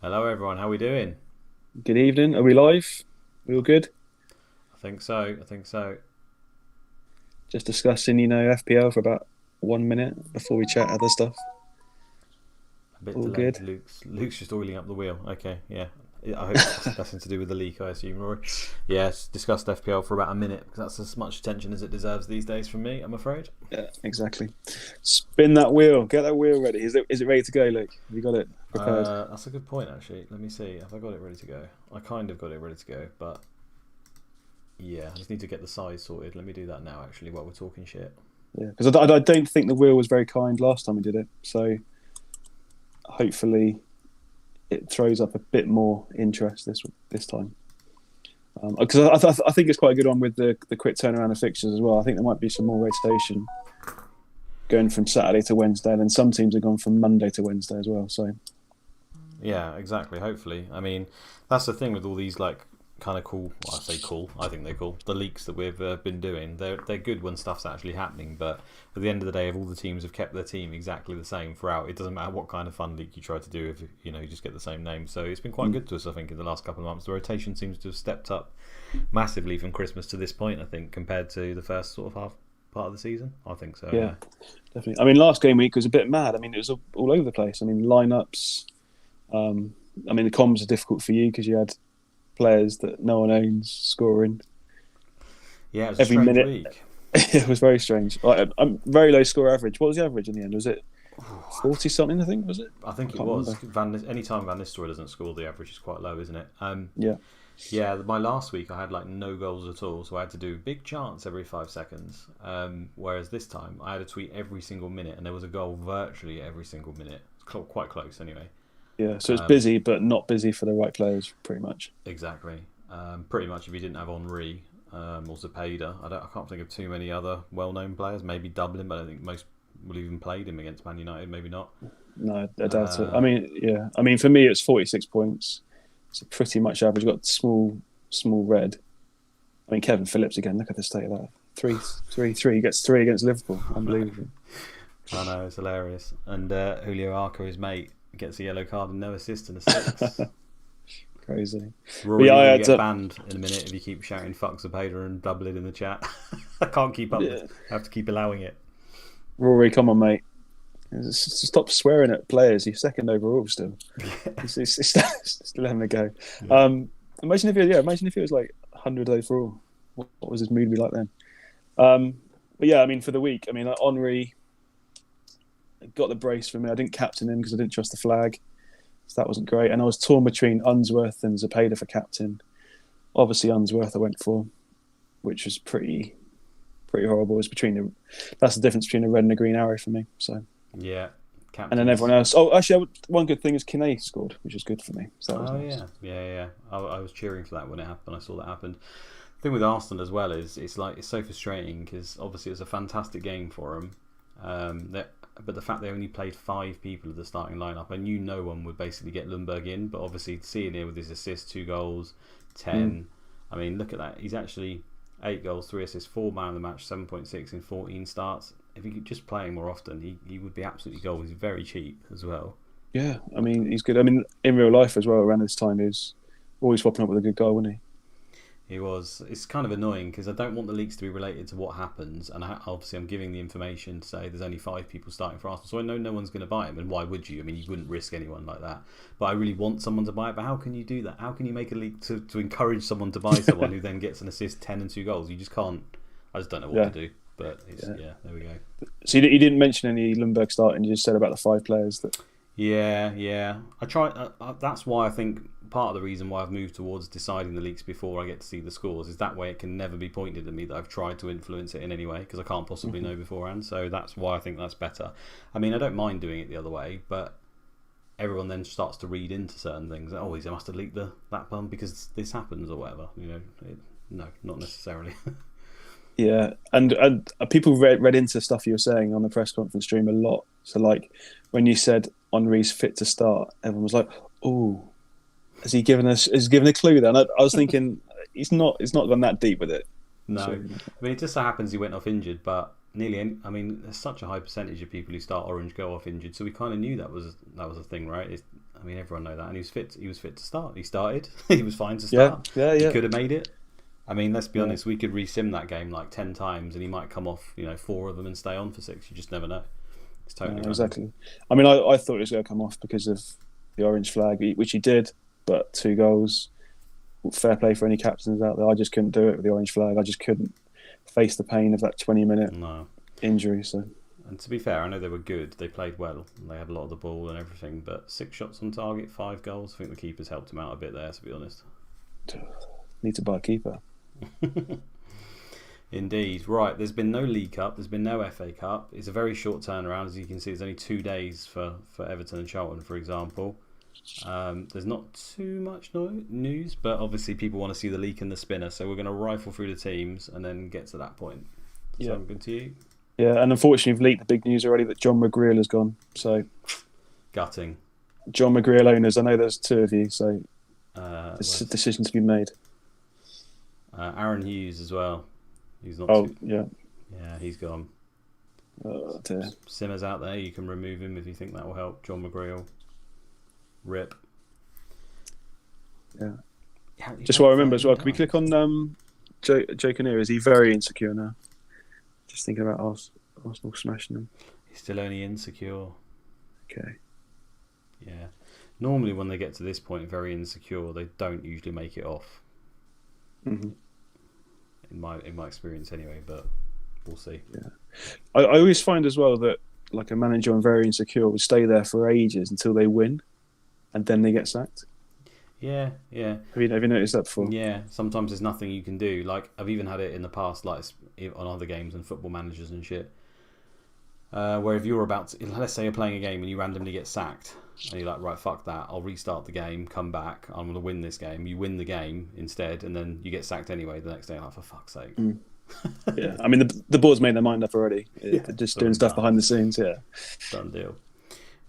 Hello, everyone. How we doing? Good evening. Are we live? We all good? I think so. I think so. Just discussing, FPL for about 1 minute before we chat other stuff. A bit All delayed. good. Luke's just oiling up the wheel. Okay, yeah. I hope that's nothing to do with the leak, I assume, Rory. Yes, discussed FPL for about a minute because that's as much attention as it deserves these days from me, I'm afraid. Yeah, exactly. Spin that wheel. Get that wheel ready. Is it ready to go, Luke? Have you got it prepared? That's a good point, actually. Let me see. Have I got it ready to go? I kind of got it ready to go, but yeah, I just need to get the size sorted. Let me do that now, actually, while we're talking shit. Yeah, because I don't think the wheel was very kind last time we did it. So hopefully it throws up a bit more interest this time. Because I think it's quite a good one with the quick turnaround of fixtures as well. I think there might be some more rotation going from Saturday to Wednesday, and then some teams have gone from Monday to Wednesday as well. So Yeah, exactly. Hopefully, I mean, that's the thing with all these like kind of cool. Well, I say cool. I think they're cool. The leaks that we've been doing, they're good when stuff's actually happening. But at the end of the day, if all the teams have kept their team exactly the same throughout, it doesn't matter what kind of fun leak you try to do. If you just get the same name, so it's been quite good to us. I think in the last couple of months, the rotation seems to have stepped up massively from Christmas to this point. I think compared to the first sort of half part of the season. I think so. yeah, Yeah. definitely. I mean, last game week was a bit mad. I mean, it was all over the place. I mean, lineups. Um, I mean, the comms are difficult for you because you had players that no one owns scoring Yeah, it was a every strange minute. week. It was very strange. I'm very low score average. What was the average in the end? Was it 40 something? I think was it. I I think it can't was. remember. Anytime Van Nistelrooy doesn't score, the average is quite low, isn't it? Yeah, Yeah, my last week I had like no goals at all, so I had to do big chance every 5 seconds. Whereas this time I had a tweet every single minute, and there was a goal virtually every single minute. Quite close, anyway. yeah. So it's Um, busy, but not busy for the right players, pretty much. exactly. Pretty much, if you didn't have Henri or Zepeda, I can't think of too many other well-known players. Maybe Dublin, but I don't think most will even played him against Man United. Maybe not. No, I doubt it. I Uh, mean, yeah. I mean, for me, it's 46 points. It's pretty much average. Got small red. I mean, Kevin Phillips again. Look at the state of that. Three. He gets three against Liverpool. Unbelievable. I know it's hilarious. And Julio Arco, his mate, gets a yellow card and no assist and assists. Crazy. But Rory, yeah, you're I going to had get banned in a minute if you keep shouting "fuck Zepeda" and Dublin in the chat. I can't keep up with. yeah. I have to keep allowing it. Rory, come on, mate. Stop swearing at players. You're second overall still. Still having a go. Yeah. Um, imagine if it was like 100 overall. What was his mood be like then? Um, but yeah, I mean, for the week, I mean, like Henri got the brace for me. I didn't captain him because I didn't trust the flag. So that wasn't great. And I was torn between Unsworth and Zepeda for captain. Obviously, Unsworth I went for, which was pretty horrible. It's that's the difference between a red and a green arrow for me. So, Yeah, and then captains. everyone else. Oh, actually, one good thing is Kine scored, which is good for me. So that was Oh nice. yeah, yeah. I was cheering for that when it happened. I saw that happen. The thing with Arsenal as well is it's so frustrating because obviously it was a fantastic game for them. But the fact they only played 5 people at the starting lineup, I knew no one would basically get Lundberg in. But obviously seeing here with his assists, 2 goals, Mm. 10. I mean, look at that. He's actually 8 goals, 3 assists, 4 man of the match, 7.6 in 14 starts. If he could just play more often, he would be absolutely gold. He's very cheap as well. Yeah, I mean, he's good. I mean, in real life as well, around this time, he's always swapping up with a good guy, wasn't he? He was. It's kind of annoying because I don't want the leaks to be related to what happens, and obviously I'm giving the information to say there's only 5 people starting for Arsenal, so I know no one's going to buy him. And why would you? I mean, you wouldn't risk anyone like that. But I really want someone to buy it. But how can you do that? How can you make a leak to encourage someone to buy someone who then gets an assist, 10 and 2 goals? You just can't. I just don't know what to Yeah, do. But yeah. yeah, there we go. So you didn't mention any Lundberg starting. You just said about the 5 players that. Yeah, yeah. I try. That's why I think part of the reason why I've moved towards deciding the leaks before I get to see the scores is that way it can never be pointed at me that I've tried to influence it in any way because I can't possibly Mhm. know beforehand. So that's why I think that's better. I mean, I don't mind doing it the other way, but everyone then starts to read into certain things. Oh, he must have leaked that one because this happens or whatever. No, not necessarily. Yeah, and people read into stuff you were saying on the press conference stream a lot. So like when you said Henri's fit to start, everyone was like, "Oh, has he given us? Has he given a clue?" Then I was thinking he's not. He's not gone that deep with it. No, So I mean it just so happens he went off injured, but I mean, there's such a high percentage of people who start orange go off injured, so we kind of knew that was a thing, right? I mean, everyone know that, and he was fit. He was fit to start. He started. He was fine to Yeah, start. yeah, He yeah. could have made it. I mean, let's be Yeah. honest. We could resim that game like 10 times, and he might come off, 4 of them and stay on for 6. You just never know. It's totally random. Exactly. I mean, I thought it was going to come off because of the orange flag, which he did, but 2 goals. Fair play for any captains out there. I just couldn't do it with the orange flag. I just couldn't face the pain of that 20-minute injury. So. And to be fair, I know they were good. They played well. And they had a lot of the ball and everything. But 6 shots on target, 5 goals. I think the keepers helped him out a bit there, to be honest. Need to buy a keeper. Indeed. Right, there's been no League Cup. There's been no FA Cup. It's a very short turnaround. As you can see, there's only 2 days for Everton and Charlton, for example. There's not too much news, but obviously people want to see the leak and the spinner. So we're going to rifle through the teams and then get to that point. Sound good to you? Yeah, and unfortunately, we've leaked the big news already that John McGreal has gone. So gutting. John McGreal owners, I know there's 2 of you, so there's a decision to be made. Aaron Hughes as well. He's not. Yeah, he's gone. Oh dear. Simmer's out there. You can remove him if you think that will help. John McGreal. Rip. Yeah. Just what I remember as well. Can we click on Joe Kinnear? Is he very insecure now? Just thinking about Arsenal smashing them. He's still only insecure. Okay. Yeah. Normally, when they get to this point, very insecure, they don't usually make it off. Mm-hmm. In my experience, anyway. But we'll see. Yeah. I always find as well that like a manager on very insecure will stay there for ages until they win, and then they get sacked. Yeah. Have you noticed that before? Yeah, sometimes there's nothing you can do. Like, I've even had it in the past, like on other games and football managers and shit, where if you're about to, let's say you're playing a game and you randomly get sacked, and you're like, right, fuck that, I'll restart the game, come back, I'm going to win this game. You win the game instead, and then you get sacked anyway the next day, like, for fuck's sake. Yeah, I mean, the board's made their mind up already. They're just doing stuff behind the scenes, yeah. Done deal.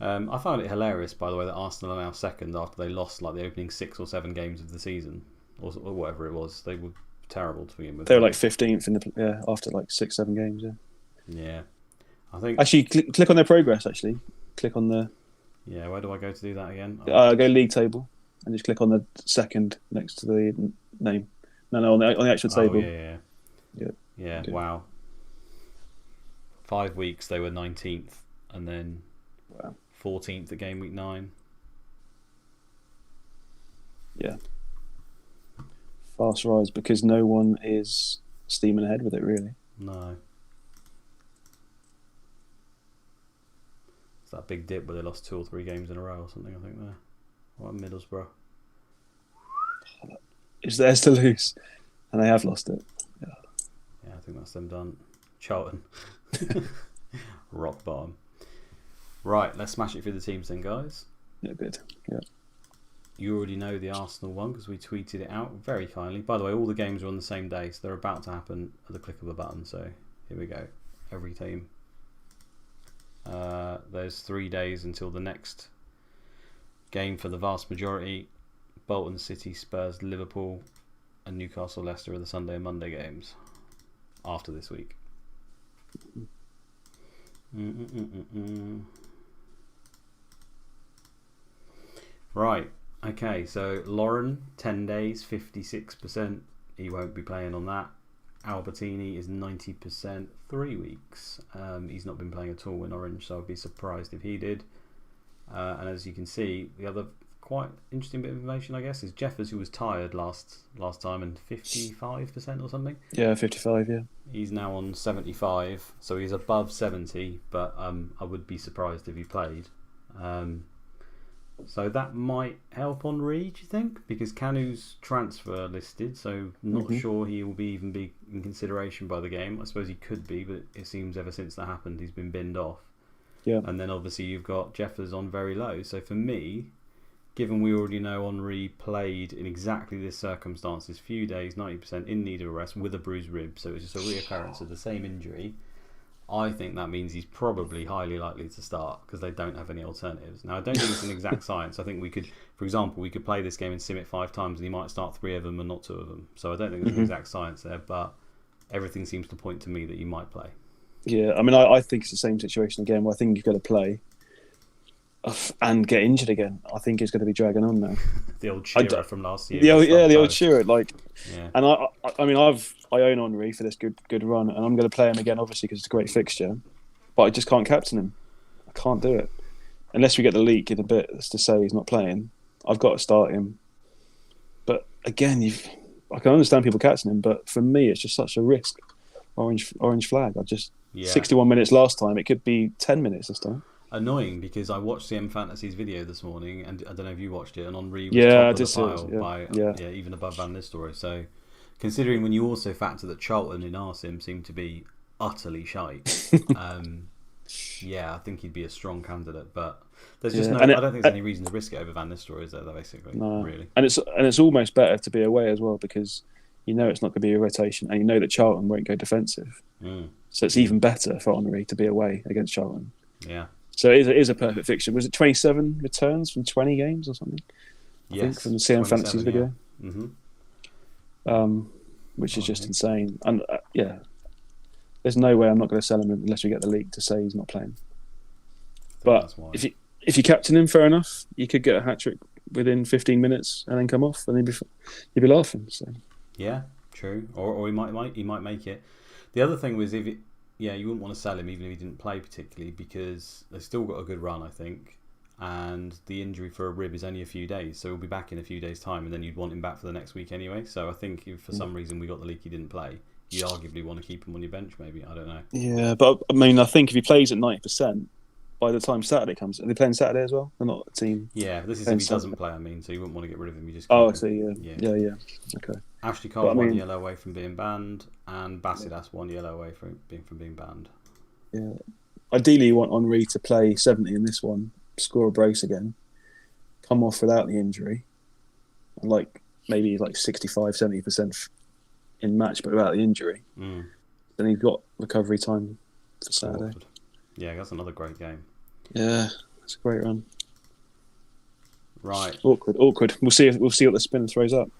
I found it hilarious, by the way, that Arsenal are now second after they lost like the opening 6 or 7 games of the season, or whatever it was. They were terrible to begin with. They were like 15th after like 6-7 games. Yeah, I think. Actually, click on their progress. Actually, click on the. Yeah, where do I go to do that again? Go league table, and just click on the second next to the name. No, on the actual table. Yeah. Wow. 5 weeks they were 19th, and then. Wow. 14th at Gameweek 9. Yeah. Fast rise because no one is steaming ahead with it, really. No. It's that big dip where they lost 2 or 3 games in a row or something, I think, there. What, Middlesbrough? It's theirs to lose, and they have lost it. Yeah, I think that's them done. Charlton. Rock bottom. Right, let's smash it through the teams then, guys. Yeah, good. Yeah. You already know the Arsenal one because we tweeted it out very kindly. By the way, all the games are on the same day, so they're about to happen at the click of a button. So here we go. Every team. There's 3 days until the next game for the vast majority. Bolton, City, Spurs, Liverpool, and Newcastle, Leicester are the Sunday and Monday games after this week. Right, okay, so Lauren, 10 days, 56%. He won't be playing on that. Albertini is 90%, 3 weeks. He's not been playing at all in Orange, so I'd be surprised if he did. And as you can see, the other quite interesting bit of information, I guess, is Jeffers, who was tired last time, and 55% or something. Yeah, 55, yeah. He's now on 75, so he's above 70, but I would be surprised if he played. So that might help Henri, do you think? Because Canu's transfer listed, so not sure he will even be in consideration by the game. I suppose he could be, but it seems ever since that happened, he's been binned off. Yeah. And then obviously you've got Jeffers on very low. So for me, given we already know Henri played in exactly this circumstances, few days, 90% in need of a rest with a bruised rib, so it's just a reoccurrence of the same injury, I think that means he's probably highly likely to start because they don't have any alternatives. Now, I don't think it's an exact science. I think we could, for example, we could play this game and sim it 5 times and he might start 3 of them and not 2 of them. So I don't think there's an exact science there, but everything seems to point to me that you might play. Yeah, I mean, I think it's the same situation again where I think you've got to play. and get injured again, I think it's going to be dragging on now. The old Shearer from last year. The old Shearer. Yeah. And I mean, I own Henry for this good run, and I'm going to play him again, obviously, because it's a great fixture. But I just can't captain him. I can't do it unless we get the leak in a bit. That's to say he's not playing. I've got to start him. But again, I can understand people captain him, but for me, it's just such a risk. Orange flag. 61 minutes last time. It could be 10 minutes this time. Annoying, because I watched CM Fantasy's video this morning, and I don't know if you watched it, and Henry was top of the pile by even above Van Nistelrooy. So, considering when you also factor that Charlton in our sim seem to be utterly shite, I think he'd be a strong candidate. But there's just I don't think there's any reason to risk it over Van Nistelrooy, is there? Basically, no. Really. And it's almost better to be away as well, because you know it's not going to be a rotation, and you know that Charlton won't go defensive. So it's even better for Henry to be away against Charlton. Yeah. So it is a perfect fixture. Was it 27 returns from 20 games or something? I think from the CM Fantasy's video. Which is just insane. And there's no way I'm not going to sell him unless we get the leak to say he's not playing. But if you captain him, fair enough. You could get a hat trick within 15 minutes and then come off, and you'd be laughing. So yeah, true. Or he might make it. The other thing was you wouldn't want to sell him even if he didn't play particularly, because they've still got a good run, I think, and the injury for a rib is only a few days, so he'll be back in a few days' time, and then you'd want him back for the next week anyway. So I think if for some reason we got the leak he didn't play, you arguably want to keep him on your bench, maybe. I don't know. Yeah, but I mean, I think if he plays at 90%, by the time Saturday comes, are they playing Saturday as well? They're not a team. Yeah, this is if he doesn't play, I mean, so you wouldn't want to get rid of him. You just I see. Yeah. Okay. Ashley Cole 1 yellow away from being banned, and Basidas 1 yellow away from being banned. Yeah. Ideally, you want Henry to play 70 in this one, score a brace again, come off without the injury, and maybe 65-70% in match, but without the injury. Then he's got recovery time for Saturday. Yeah, that's another great game. Yeah, it's a great run. Right. Awkward. We'll see what the spin throws up.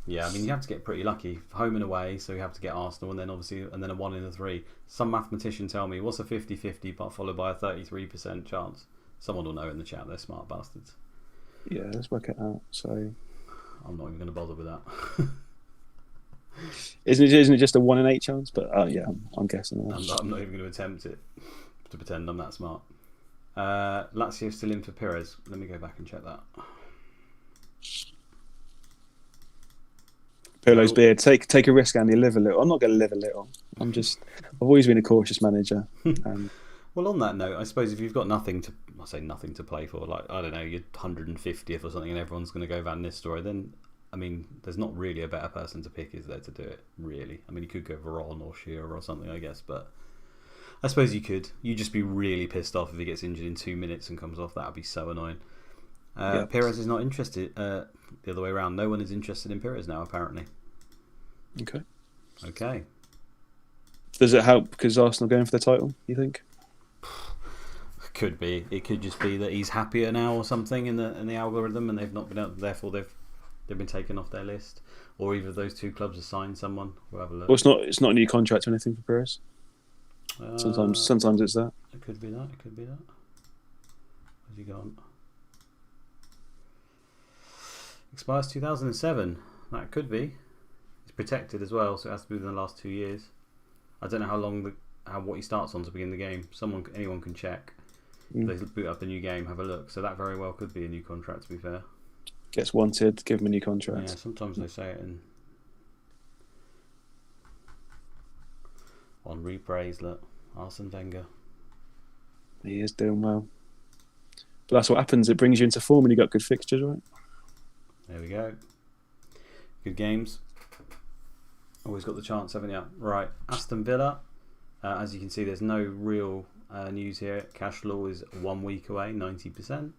Yeah, I mean, you have to get pretty lucky. Home and away, so you have to get Arsenal, and then a 1 in 3. Some mathematician tell me, what's a 50-50 but followed by a 33% chance? Someone will know in the chat, they're smart bastards. Yeah, let's work it out. So I'm not even going to bother with that. Isn't it just a 1 in 8 chance? But I'm guessing that. I'm not even going to attempt it to pretend I'm that smart. Lazio still in for Pires. Let me go back and check that. Pirlo's beard. Take a risk, Andy. Live a little. I'm not going to live a little. I've always been a cautious manager. Well, on that note, I suppose if you've got nothing to play for, I don't know, you're 150th or something, and everyone's going to go Van Nistelrooy, then I mean, there's not really a better person to pick, is there, to do it? Really, I mean, you could go Veron or Shearer or something, I guess, but I suppose you could. You'd just be really pissed off if he gets injured in 2 minutes and comes off. That would be so annoying. Pires is not interested. The other way around. No one is interested in Pires now, apparently. Okay. Does it help because Arsenal going for the title, you think? Could be. It could just be that he's happier now or something in the algorithm, and they've not been out. Therefore, they've been taken off their list. Or either of those two clubs have signed someone. We'll have a look. Well, it's not a new contract or anything for Pires. Sometimes it's that. It could be that. Where's he gone? Expires 2007. That could be. It's protected as well, so it has to be within the last 2 years. I don't know how long what he starts on to begin the game. Anyone can check. They boot up a new game, have a look. So that very well could be a new contract, to be fair. Gets wanted, give him a new contract. Yeah, sometimes they say it in on repraise. Look, Arsene Wenger. He is doing well. But that's what happens. It brings you into form when you got good fixtures, right? There we go. Good games. Always got the chance, haven't you? Right, Aston Villa. As you can see, there's no real news here. Cash Law is 1 week away, 90%.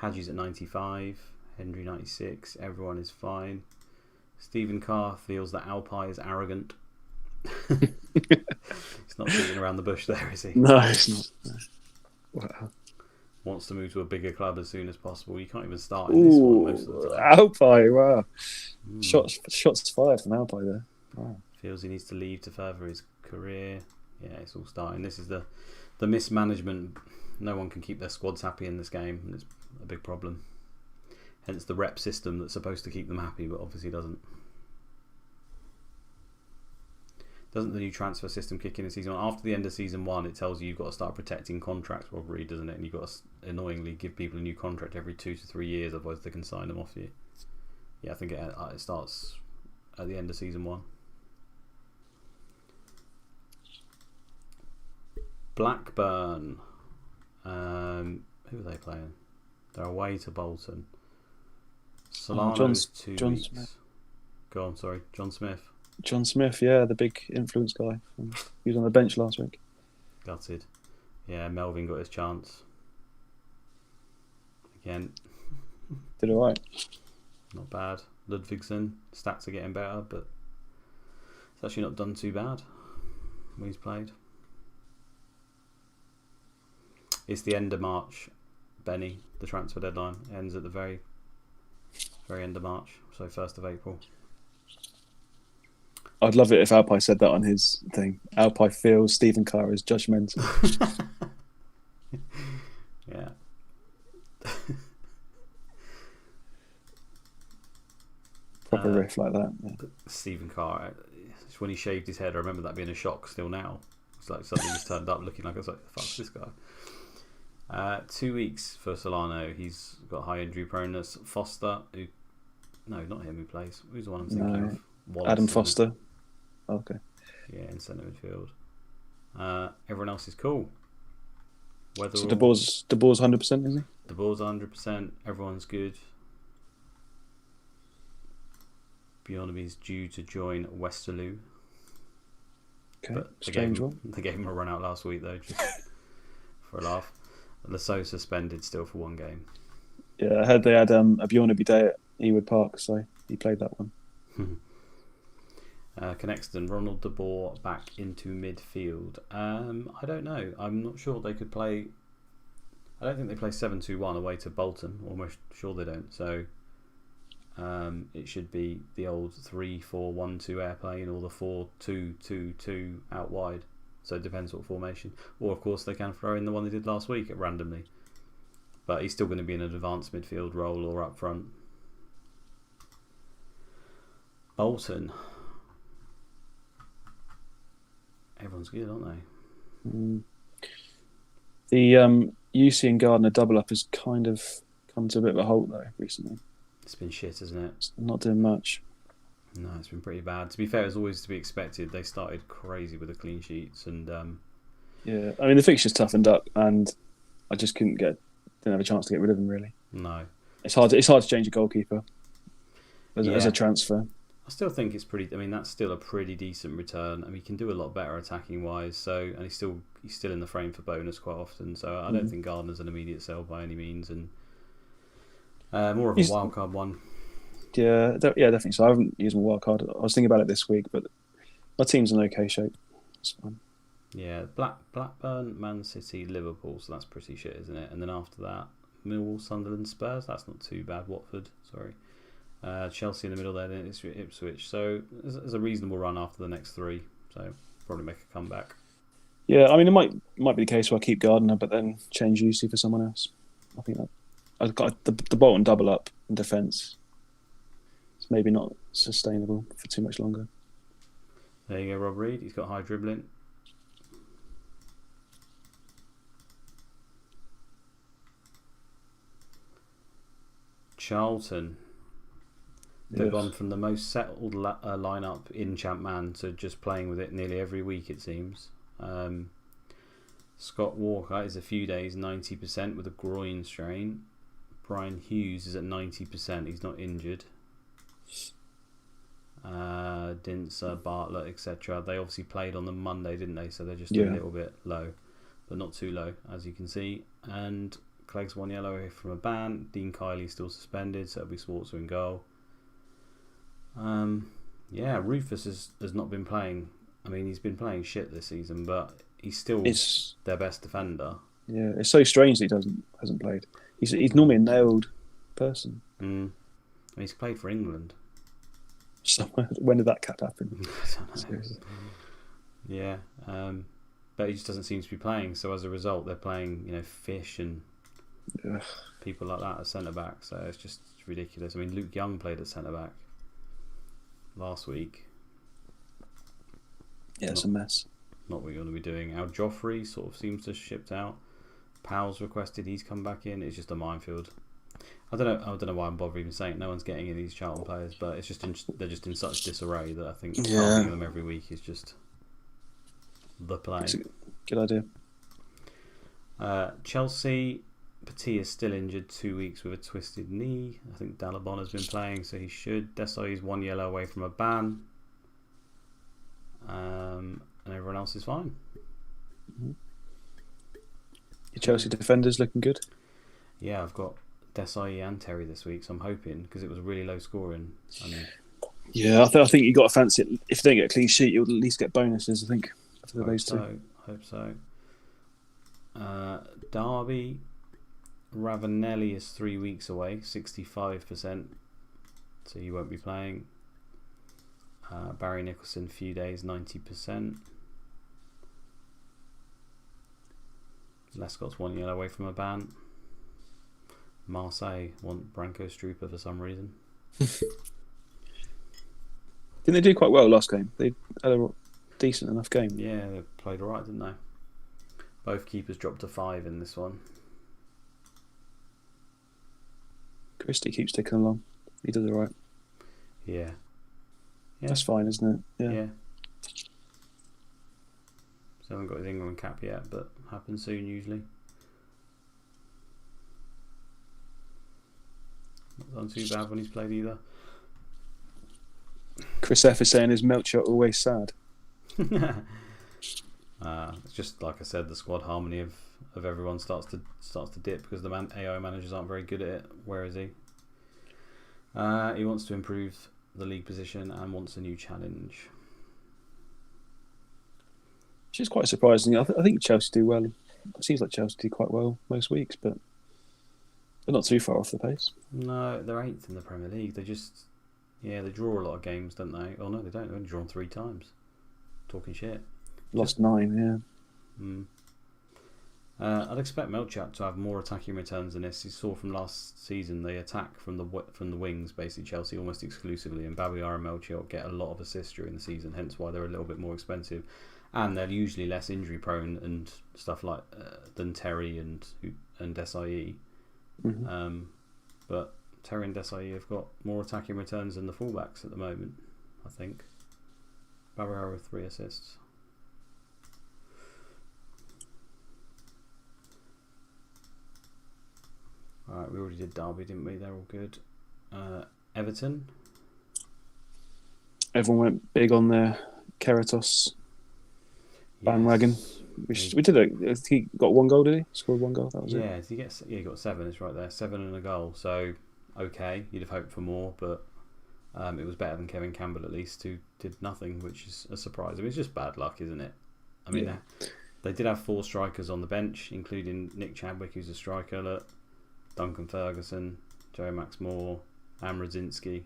Hadji's at 95. Henry 96. Everyone is fine. Stephen Carr feels that Alpi is arrogant. He's not beating around the bush there, is he? No, he's not. Wow. Wants to move to a bigger club as soon as possible. You can't even start in this one most of the time. Alpi, wow. Shots fired from Alpi there. Wow. Feels he needs to leave to further his career. Yeah, it's all starting. This is the mismanagement. No one can keep their squads happy in this game, and it's a big problem. Hence the rep system that's supposed to keep them happy, but obviously doesn't. Doesn't the new transfer system kick in season 1? After the end of season 1, it tells you you've got to start protecting contracts, probably, doesn't it? And you've got to annoyingly give people a new contract every 2 to 3 years, otherwise they can sign them off you. Yeah, I think it starts at the end of season 1. Blackburn. Who are they playing? They're away to Bolton. Solano's 2 weeks. Smith. Go on, sorry. John Smith. John Smith, yeah, the big influence guy. He was on the bench last week. Gutted. Yeah, Melvin got his chance. Again. Did alright. Not bad. Ludvigsen, stats are getting better, but it's actually not done too bad when he's played. It's the end of March, Benny. The transfer deadline ends at the very end of March, so 1st of April. I'd love it if Alpine said that on his thing. Alpine feels Stephen Carr is judgmental. Yeah. Proper riff like that. Yeah. Stephen Carr, when he shaved his head, I remember that being a shock still now. It's like suddenly just turned up looking like, I was like, the fuck's this guy? 2 weeks for Solano. He's got high injury proneness. Foster, no, not him who plays. Who's the one I'm thinking of? Wallace, Adam Foster. Okay. Yeah, in centre midfield. Everyone else is cool. So De Boer's 100%, is he? De Boer's 100%. Everyone's good. Bjornaby's due to join Westerlo. Okay, But strange one. They gave him a run out last week, though, just for a laugh. Lasseau suspended still for 1 game. Yeah, I heard they had a Bjornaby day at Ewood Park, so he played that one. Connexton, Ronald De Boer back into midfield. I don't know. I'm not sure they could play. I don't think they play 7-2-1 away to Bolton. Almost sure they don't. So it should be the old 3-4-1-2 airplane or the 4-2-2-2 out wide. So it depends what formation. Or of course they can throw in the one they did last week at randomly. But he's still going to be in an advanced midfield role or up front. Bolton. Everyone's good, aren't they? The UC and Gardner double up has kind of come to a bit of a halt though recently. It's been shit, hasn't it? It's not doing much. No, it's been pretty bad. To be fair, it's always to be expected. They started crazy with the clean sheets, and yeah, I mean the fixtures toughened up, and I just didn't have a chance to get rid of them really. No, it's hard to change a goalkeeper as a transfer. I still think it's pretty. I mean, that's still a pretty decent return. I mean, he can do a lot better attacking wise. So, and he's still in the frame for bonus quite often. So, I don't think Gardner's an immediate sell by any means, and more of a wild card one. Yeah, definitely. So I haven't used my wild card. I was thinking about it this week, but my team's in okay shape. It's fine. Yeah, Blackburn, Man City, Liverpool. So that's pretty shit, isn't it? And then after that, Millwall, Sunderland, Spurs. That's not too bad. Watford, sorry. Chelsea in the middle there, then it's Ipswich. So there's a reasonable run after the next 3. So probably make a comeback. Yeah, I mean it might be the case where I keep Gardner, but then change UC for someone else. I think that I've got the Bolton double up in defence. It's maybe not sustainable for too much longer. There you go, Rob Reed. He's got high dribbling. Charlton. They've gone from the most settled lineup in ChampMan to just playing with it nearly every week, it seems. Scott Walker is a few days 90% with a groin strain. Brian Hughes is at 90%. He's not injured. Dinser, Bartlett, etc. They obviously played on the Monday, didn't they? So they're just a little bit low, but not too low, as you can see. And Clegg's 1 yellow from a ban. Dean Kiley still suspended, so it'll be Swartzer in goal. Rufus has not been playing. I mean, he's been playing shit this season, but he's still their best defender. Yeah, it's so strange that he hasn't played. He's normally a nailed person. And he's played for England. So when did that cat happen? I don't know. Yeah. but he just doesn't seem to be playing. So as a result, they're playing Fish and people like that at centre back. So it's just ridiculous. I mean, Luke Young played at centre back last week. Yeah, it's a mess. Not what you want to be doing. Al Joffrey sort of seems to have shipped out. Powell's requested, he's come back in. It's just a minefield. I don't know why I'm bothering even saying it. No one's getting in these Charlton players, but it's just they're just in such disarray that I think targeting them every week is just the play. It's a good idea. Chelsea, Petit is still injured 2 weeks with a twisted knee. I think Dalabon has been playing, so he should. Desai's 1 yellow away from a ban. And everyone else is fine. Mm-hmm. Your Chelsea defenders looking good? Yeah, I've got Desai and Terry this week, so I'm hoping, because it was really low scoring. Yeah, I think you got to fancy it. If you don't get a clean sheet, you'll at least get bonuses, I think, for those two. Hope so. Derby, Ravanelli is 3 weeks away, 65%, so you won't be playing. Barry Nicholson, few days, 90%. Lescott's 1 yellow away from a ban. Marseille want Branko Struper for some reason. Didn't they do quite well last game? They had a decent enough game. Yeah, they played alright, didn't they? Both keepers dropped to 5 in this one. Christie keeps ticking along. He does alright. Yeah. That's fine, isn't it? Yeah. So I haven't got his England cap yet, but happens soon usually. Not done too bad when he's played either. Chris F is saying, is Melchior always sad? It's just like I said, the squad harmony of everyone starts to dip because the AI managers aren't very good at it. Where is he? He wants to improve the league position and wants a new challenge. Which is quite surprising. I think Chelsea do well. It seems like Chelsea do quite well most weeks, but they're not too far off the pace. No, they're 8th in the Premier League. They draw a lot of games, don't they? Oh no, they don't. They've only drawn 3 times. Talking shit. Lost 9, yeah. I'd expect Melchak to have more attacking returns than this. You saw from last season, they attack from the wings, basically Chelsea almost exclusively, and Babayar and Melchior get a lot of assists during the season, hence why they're a little bit more expensive, and they're usually less injury prone and stuff like than Terry and Desai. Mm-hmm. But Terry and Desai have got more attacking returns than the fullbacks at the moment, I think. Babayar with 3 assists. Alright, we already did Derby, didn't we? They're all good. Everton. Everyone went big on their Keratos bandwagon. We did it. He got 1 goal, did he? Scored 1 goal, that was it? He got 7, it's right there. 7 and a goal. So, okay, you'd have hoped for more, but it was better than Kevin Campbell at least, who did nothing, which is a surprise. I mean, it's just bad luck, isn't it? I mean, they did have 4 strikers on the bench, including Nick Chadwick, who's a striker. Look. Duncan Ferguson, Joe Max Moore, Am Radzinski.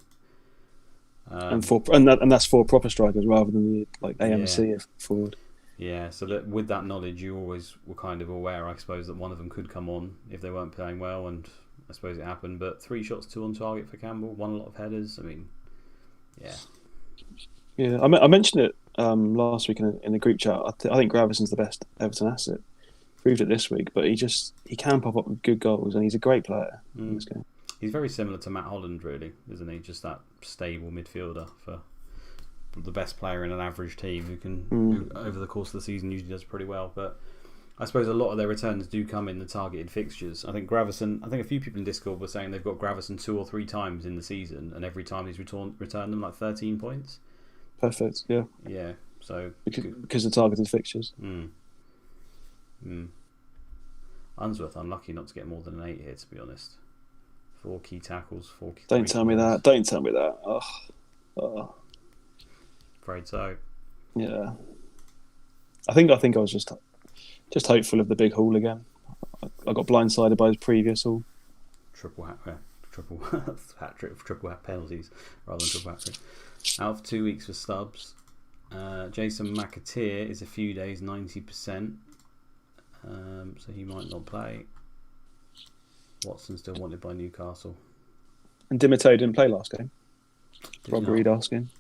And that's 4 proper strikers rather than the AMC forward. Yeah, so with that knowledge, you always were kind of aware, I suppose, that one of them could come on if they weren't playing well, and I suppose it happened. But 3 shots, 2 on target for Campbell, 1 a lot of headers. I mean, yeah. Yeah, I mentioned it last week in the group chat. I think Graveson's the best Everton asset. Proved it this week, but he can pop up with good goals, and he's a great player in this game. He's very similar to Matt Holland, really, isn't he? Just that stable midfielder for the best player in an average team who over the course of the season usually does pretty well. But I suppose a lot of their returns do come in the targeted fixtures. I think a few people in Discord were saying they've got Gravesen 2 or 3 times in the season, and every time he's returned them like 13 points. Perfect, yeah. Yeah, so because of targeted fixtures. Unsworth unlucky not to get more than an 8 here, to be honest. 4 key tackles, 4 key. Don't tell me that. Don't tell me that. Oh. Afraid so. Yeah. I think I was just hopeful of the big haul again. I got blindsided by his previous haul. Triple hat trick, triple hat penalties rather than triple hat trick. Out for 2 weeks for Stubbs. Jason McAteer is a few days, 90%. So he might not play. Watson still wanted by Newcastle. And Di Matteo didn't play last game. Did Rob Reed asking.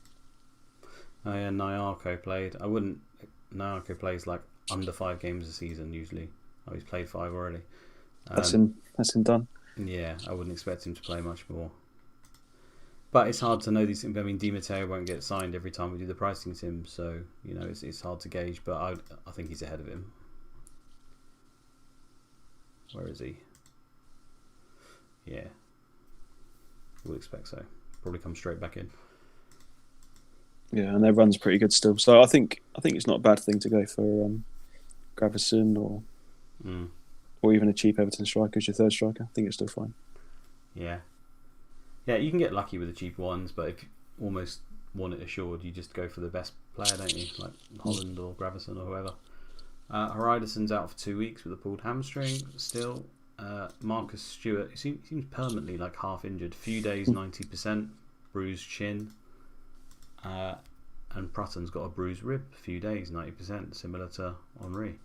Oh yeah, Nyarko played. Nyarko plays like under 5 games a season usually. Oh, he's played 5 already. That's him done. Yeah, I wouldn't expect him to play much more. But it's hard to know these things. I mean, Di Matteo won't get signed every time we do the pricing sim, so you know it's hard to gauge. But I think he's ahead of him. Where is he? Yeah, would expect so. Probably come straight back in. Yeah, and their run's pretty good still. So I think it's not a bad thing to go for Gravison or even a cheap Everton striker as your third striker. I think it's still fine. Yeah, you can get lucky with the cheaper ones, but if you almost want it assured, you just go for the best player, don't you? Like Holland or Gravison or whoever. Hariderson's out for 2 weeks with a pulled hamstring still. Marcus Stewart seems permanently like half injured. Few days, 90%, bruised shin. And Prutton's got a bruised rib. Few days, 90%, similar to Henry.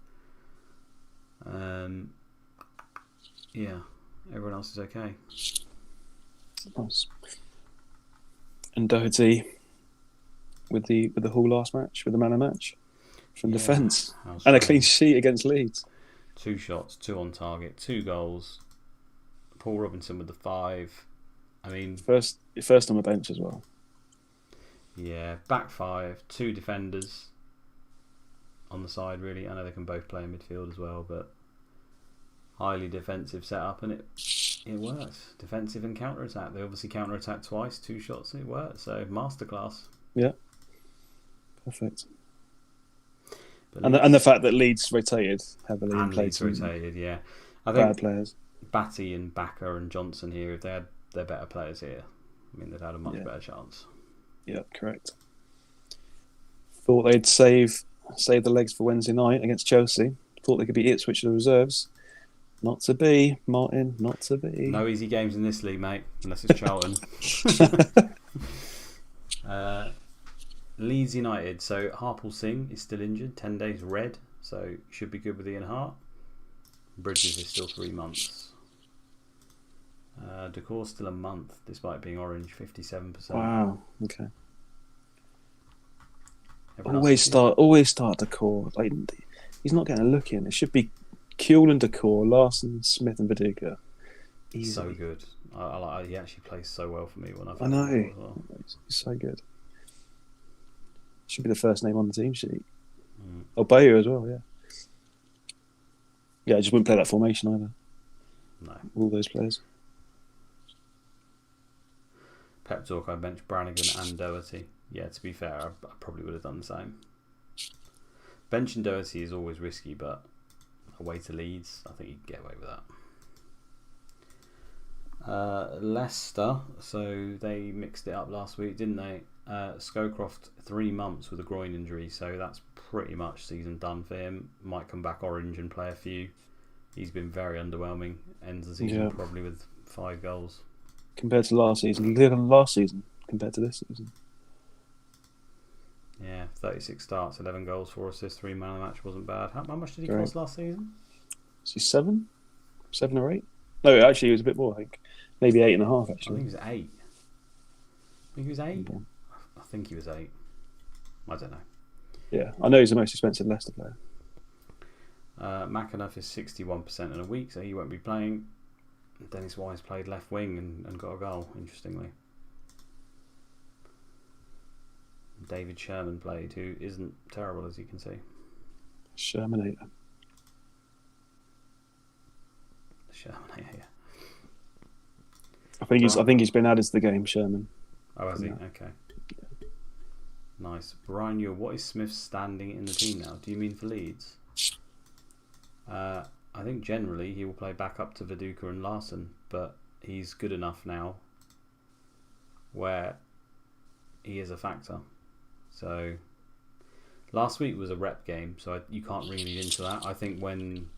Yeah, everyone else is okay. Nice. And Doherty with the Hull last match, with the man of match from defence, and a clean sheet against Leeds. 2 shots, 2 on target, 2 goals. Paul Robinson with the 5. I mean, first on the bench as well. Yeah, back 5, 2 defenders on the side. Really, I know they can both play in midfield as well, but highly defensive setup, and it works. Defensive and counter attack. They obviously counter attack twice, 2 shots, and it worked. So masterclass. Yeah, perfect. And the fact that Leeds rotated heavily and played Leeds rotated, yeah. I think think bad players. Batty and Bakker and Johnson here, if they had their better players here, I mean, they'd had a much better chance. Yeah, correct. Thought they'd save the legs for Wednesday night against Chelsea. Thought they could beat Ipswich to the reserves. Not to be, Martin. Not to be. No easy games in this league, mate, unless it's Charlton. Leeds United. So Harpal Singh is still injured, 10 days red, so should be good with Ian Hart. Bridges is still 3 months. Decore's still a month, despite being orange, 57%. Wow. Okay. Always start Decore. Like, he's not getting a look in. It should be Kuehl and Decore, Larson, Smith, and Viduka. He's so good. He actually plays so well for me when I know. Well. He's so good. Should be the first name on the team sheet. Oh, Bayer as well, yeah. Yeah, I just wouldn't play that formation either. No. All those players. Pep talk, I benched Brannigan and Doherty. Yeah, to be fair, I probably would have done the same. Benching Doherty is always risky, but away to Leeds, I think you can get away with that. Leicester, so they mixed it up last week, didn't they? Scowcroft 3 months with a groin injury, so that's pretty much season done for him. Might come back orange and play a few. He's been very underwhelming. Ends the season probably with 5 goals. Compared to last season, compared to this season. Yeah, 36 starts, 11 goals, 4 assists, 3 man of the match wasn't bad. How much did he cost last season? Is he 7 or 8? No, actually, it was a bit more. I think maybe 8.5. Actually, I think he was 8. I think he was 8. I don't know. Yeah, I know he's the most expensive Leicester player. McAnuff is 61% in a week, so he won't be playing. Dennis Wise played left wing and got a goal, interestingly. David Sherman played, who isn't terrible, as you can see. Shermanator, yeah. I think he's been added to the game, Sherman. Oh, has he? Okay. Nice. Brian Ewell, what is Smith's standing in the team now? Do you mean for Leeds? I think generally he will play back up to Viduka and Larson, but he's good enough now where he is a factor. So last week was a rep game, so you can't really read into that. I think when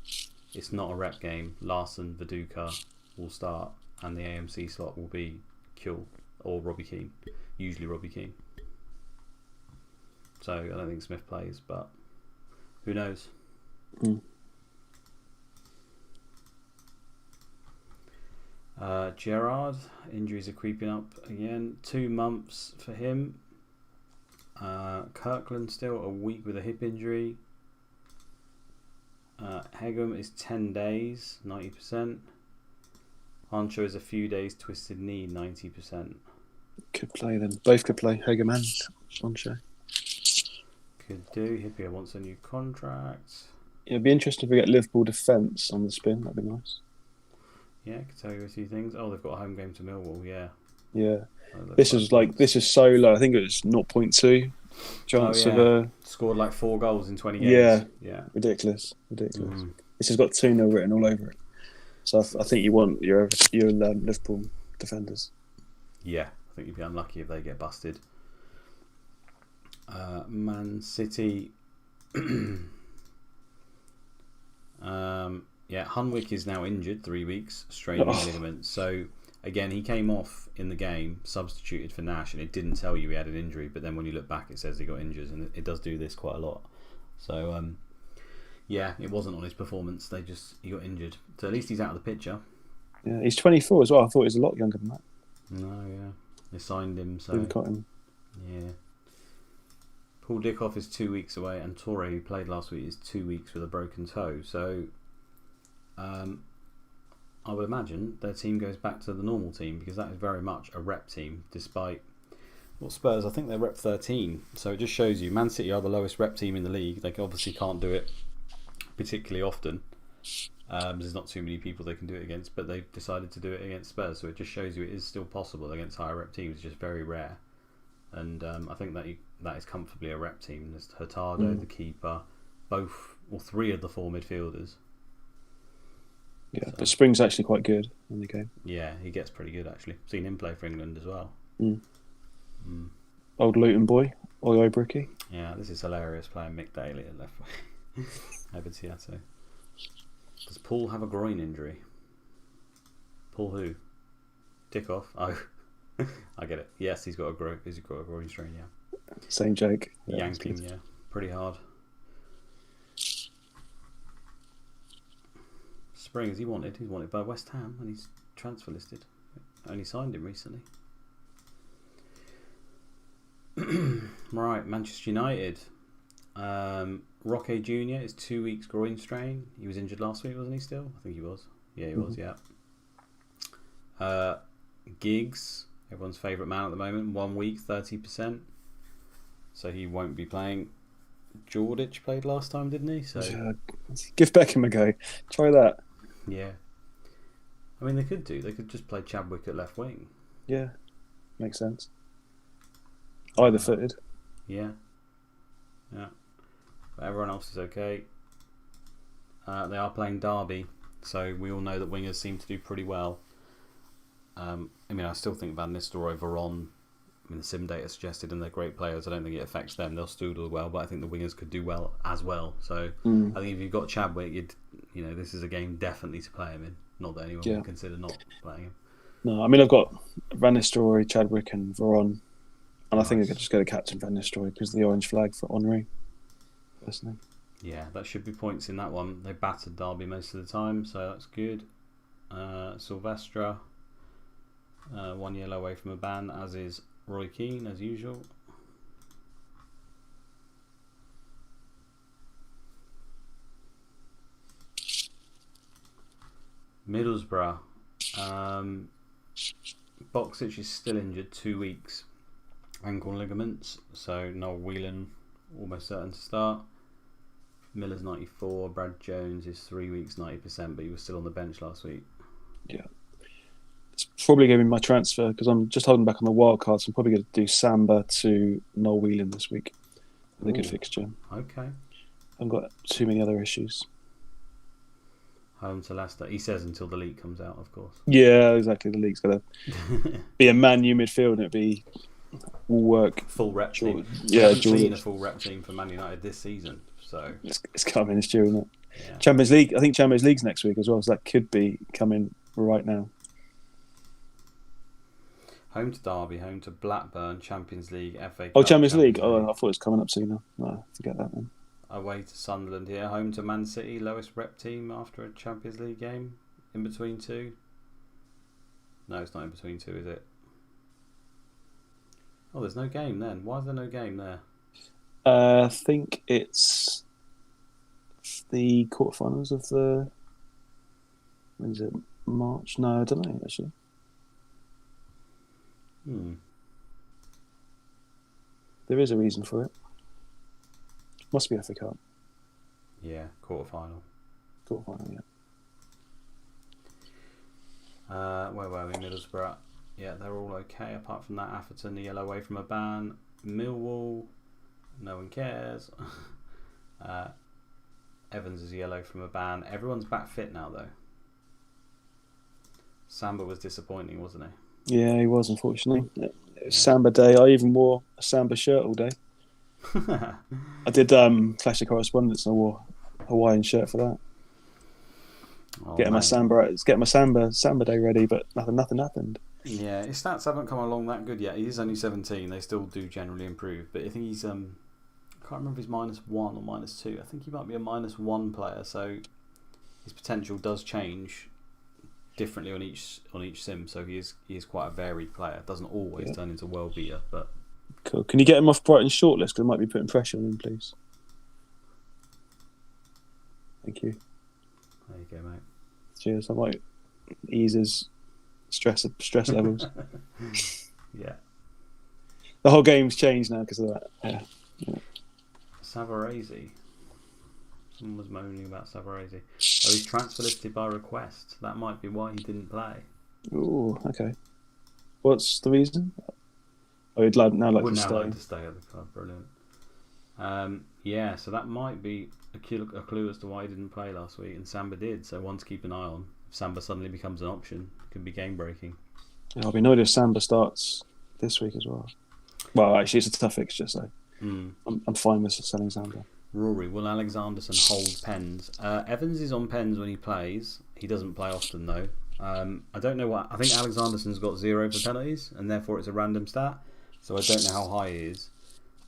it's not a rep game, Larson, Viduka will start, and the AMC slot will be Kuehl or Robbie Keane. Usually Robbie Keane. so I don't think Smith plays, but who knows? Gerrard, injuries are creeping up again. 2 months for him. Kirkland still a week with a hip injury. Hegum is 10 days, 90%. Ancho is a few days, twisted knee, 90%. Could play then. Both could play, Hegum and Ancho. Could do. Hippier wants a new contract. Yeah, it'd be interesting if we get Liverpool defence on the spin. That'd be nice. Yeah, I could tell you a few things. Oh, they've got a home game to Millwall, yeah. Yeah. This is so low. I think it was 0.2 chance of scored like 4 goals in 20 games. Yeah. Ridiculous. This has got 2-0 written all over it. So I think you want your Liverpool defenders. Yeah, I think you'd be unlucky if they get busted. Man City. Hunwick is now injured 3 weeks, strained ligament. So again, he came off in the game, substituted for Nash, and it didn't tell you he had an injury. But then when you look back, it says he got injured, and it does do this quite a lot. So it wasn't on his performance. He got injured. So at least he's out of the picture. Yeah, he's 24 as well. I thought he was a lot younger than that. No, yeah, they signed him. So yeah. Paul Dickoff is 2 weeks away, and Torre, who played last week, is 2 weeks with a broken toe. So I would imagine their team goes back to the normal team, because that is very much a rep team, despite Spurs, I think they're rep 13. So it just shows you Man City are the lowest rep team in the league. They obviously can't do it particularly often. There's not too many people they can do it against, but they've decided to do it against Spurs. So it just shows you it is still possible against higher rep teams. It's just very rare. And I think that is comfortably a rep team. There's Hurtado, the keeper, 3 of the 4 midfielders. Yeah, so. But Spring's actually quite good in the game. Yeah, he gets pretty good actually. Seen him play for England as well. Old Luton boy, Oyo Bricky. Yeah, this is hilarious playing Mick Daly at left wing. Abitiato. Does Paul have a groin injury? Paul who? Dickoff? Oh, I get it. Yes, he's got a groin strain. Yeah. Same joke. Yanking. Yeah, pretty hard. Spring, is he wanted? He's wanted by West Ham, and he's transfer listed. Only signed him recently. Right, Manchester United. Roque Jr. is 2 weeks groin strain. He was injured last week, wasn't he? Still, I think he was. Yeah, he was. Yeah. Giggs, everyone's favourite man at the moment. 1 week, 30%. So he won't be playing. Jordic played last time, didn't he? So give Beckham a go. Try that. Yeah. I mean, they could do. They could just play Chadwick at left wing. Yeah, makes sense. Either footed. Yeah. Yeah. But everyone else is okay. They are playing Derby, so we all know that wingers seem to do pretty well. I still think Van Nistelrooy, Veron, the sim data suggested, and they're great players. I don't think it affects them. They'll still do well, but I think the wingers could do well as well. So I think if you've got Chadwick, this is a game definitely to play him in. Not that anyone would consider not playing him. No, I've got Van Nistelrooy, Chadwick, and Veron, and I think I could just go to captain Van Nistelrooy because of the orange flag for Henry. Personally. Yeah, that should be points in that one. They battered Derby most of the time, so that's good. Silvestre, 1 yellow away from a ban, as is Roy Keane, as usual. Middlesbrough. Boxic is still injured, 2 weeks. Ankle ligaments, so Noel Whelan almost certain to start. Miller's 94, Brad Jones is 3 weeks, 90%, but he was still on the bench last week. Yeah. It's probably going to be my transfer because I'm just holding back on the wild cards. I'm probably going to do Samba to Noel Whelan this week. With a good fixture. Okay. I've got too many other issues. Home to Leicester. He says until the league comes out, of course. Yeah, exactly. The league's got to be a Man U midfield and it'd be all work. Full rep team. Yeah, I haven't seen a full rep team for Man United this season. So it's coming, it's due, isn't it? Yeah. Champions League. I think Champions League's next week as well, so that could be coming right now. Home to Derby, home to Blackburn, Champions League, FA Oh, Cup, Champions League. Oh, I thought it was coming up soon. No, forget that then. Away to Sunderland here, home to Man City, lowest rep team after a Champions League game. In between two. No, it's not in between two, is it? Oh, there's no game then. Why is there no game there? I think it's the quarterfinals of the. When is it? March? No, I don't know actually. There is a reason for it. Must be FA Cup. Yeah, quarterfinal. Quarterfinal, yeah. Where were we? Middlesbrough. Yeah, they're all okay. Apart from that, Atherton, the yellow away from a ban. Millwall, no one cares. Evans is yellow from a ban. Everyone's back fit now, though. Samba was disappointing, wasn't he? Yeah, he was, unfortunately. It was Samba day. I even wore a Samba shirt all day. I did Clash of Correspondence and I wore a Hawaiian shirt for that. Getting my Samba day ready, but nothing happened. Yeah, his stats haven't come along that good yet. He is only 17. They still do generally improve, but I think he's I can't remember if he's -1 or -2. I think he might be a -1 player, so his potential does change differently on each sim. So he is quite a varied player. Doesn't always turn into world beater, but cool. Can you get him off Brighton's shortlist? Because I might be putting pressure on him, please. Thank you. There you go, mate. Cheers. I might ease his stress levels. Yeah. The whole game's changed now because of that. Yeah. Savarese. Someone was moaning about Savarese. Oh, he's transfer listed by request. That might be why he didn't play. Oh, okay. What's the reason? Oh, he'd now like to stay. Like to stay at the club. Brilliant. Yeah, so that might be a clue as to why he didn't play last week, and Samba did. So one to keep an eye on. If Samba suddenly becomes an option, it could be game breaking. Yeah, I'll be annoyed if Samba starts this week as well. Well, actually, it's a tough fixture, so I'm fine with selling Samba. Rory, will Alexanderson hold pens? Evans is on pens when he plays. He doesn't play often though. I don't know what. I think Alexanderson's got 0 for penalties, and therefore it's a random stat. So I don't know how high he is.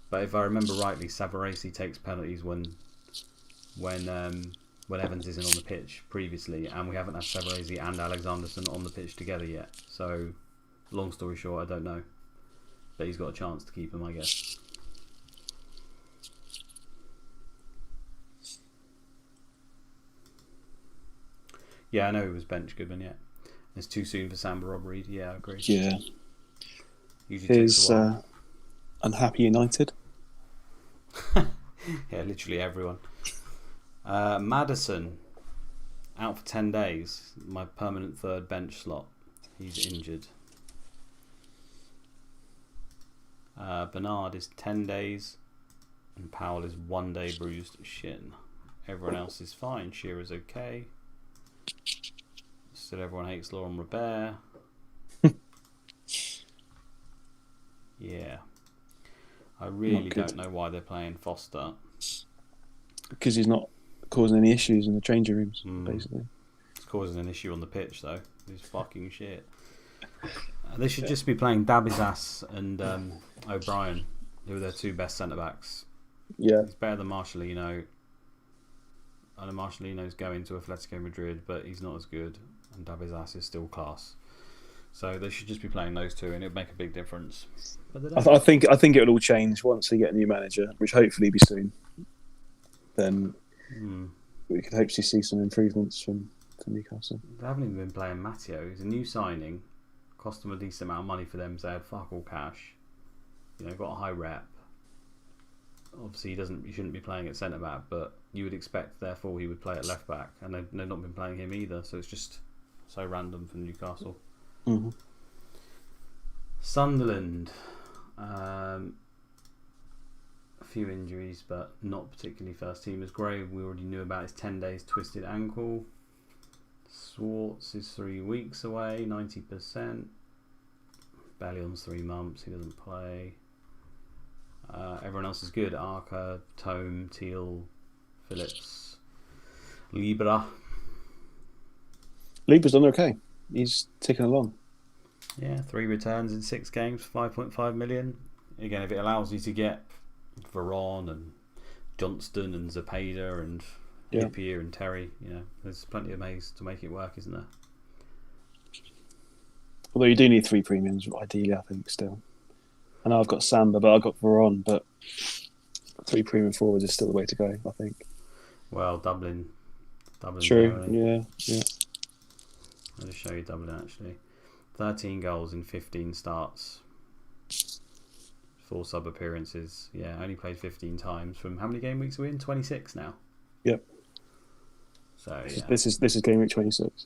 But if I remember rightly, Savarese takes penalties when Evans isn't on the pitch previously, and we haven't had Savarese and Alexanderson on the pitch together yet. So, long story short, I don't know. But he's got a chance to keep him, I guess. Yeah, I know he was bench Goodman, yeah. It's too soon for Samba Rob Reed. Yeah, I agree. Yeah. Usually His unhappy United. Yeah, literally everyone. Maddison, out for 10 days. My permanent third bench slot. He's injured. Bernard is 10 days. And Powell is 1 day bruised shin. Everyone else is fine. Shearer's okay. Still everyone hates Laurent Robert. Yeah. I really don't know why they're playing Foster. Because he's not causing any issues in the changing rooms, basically. It's causing an issue on the pitch, though. He's fucking shit. They should just be playing Dabizas and O'Brien, who are their two best centre-backs. Yeah. He's better than Marcelino. I know Marcelino's going to Atletico Madrid, but he's not as good. And Dabizas is still class. So they should just be playing those two, and it would make a big difference. But I think it will all change once they get a new manager, which hopefully be soon. Then we could hopefully see some improvements from Newcastle. They haven't even been playing Matteo. He's a new signing. Cost them a decent amount of money for them, so they had fuck all cash. Got a high rep. Obviously, he shouldn't be playing at centre back, but you would expect, therefore, he would play at left back, and they've not been playing him either. So it's just so random for Newcastle. Mm-hmm. Sunderland, a few injuries, but not particularly first teamers. Gray, we already knew about his 10 days twisted ankle. Swartz is 3 weeks away, 90%. Bellion's 3 months, he doesn't play. Everyone else is good. Arca, Tome, Teal, Phillips, Libra's done okay. He's ticking along. Yeah, 3 returns in 6 games, 5.5 million. Again, if it allows you to get Veron and Johnston and Zapata and Hippier and Terry, there's plenty of ways to make it work, isn't there? Although you do need 3 premiums, ideally, I think, still. I know I've got Samba, but I've got Veron, but 3 premium forwards is still the way to go, I think. Well, Dublin. True, yeah. I'll just show you Dublin, actually. 13 goals in 15 starts. 4 sub appearances. Yeah, only played 15 times. From how many game weeks are we in? 26 now. Yep. So yeah. This is Gameweek 26.